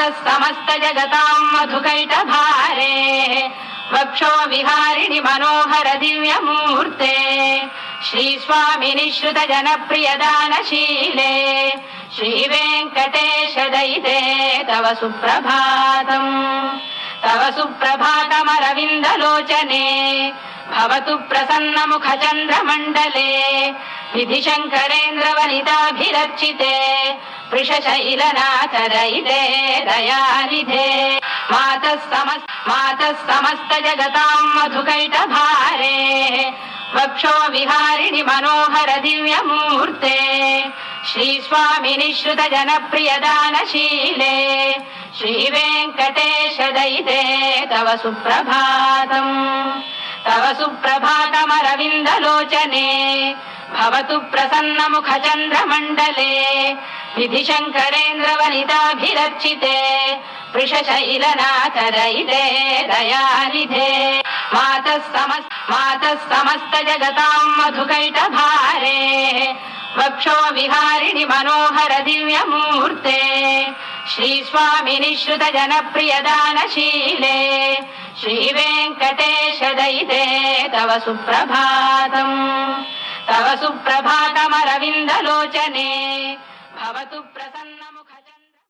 मातः समस्त जगतां मधुकैटभारे वक्षो विहारिणि मनोहर दिव्यमूर्ते श्रीस्वामिनि श्रुत जनप्रियदानशीले श्रीवेङ्कटेश दयिते तव सुप्रभातमरविन्दलोचने भवतु प्रसन्नमुखचन्द्रमण्डले विधिशङ्करेन्द्रवनिताभिरर्चिते वृषशैलनाथ दयिते दयानिधे मातः समस्त जगतां मधुकैटभारे वक्षो विहारिणि मनोहर दिव्यमूर्ते श्रीस्वामिनि श्रुत जनप्रियदानशीले श्रीवेङ्कटेश दयिते तव सुप्रभातमरविन्दलोचने भवतु प्रसन्नमुखचन्द्रमण्डले विधिशङ्करेन्द्रवनिताभिरर्चिते वृषशैलनाथ दयिते दयानिधे मातः समस्त जगतां मधुकैटभारे वक्षो विहारिणि मनोहर दिव्यमूर्ते श्रीस्वामिनि श्रुत जनप्रियदानशीले श्रीवेङ्कटेश दयिते तव सुप्रभातमरविन्दलोचने भवतु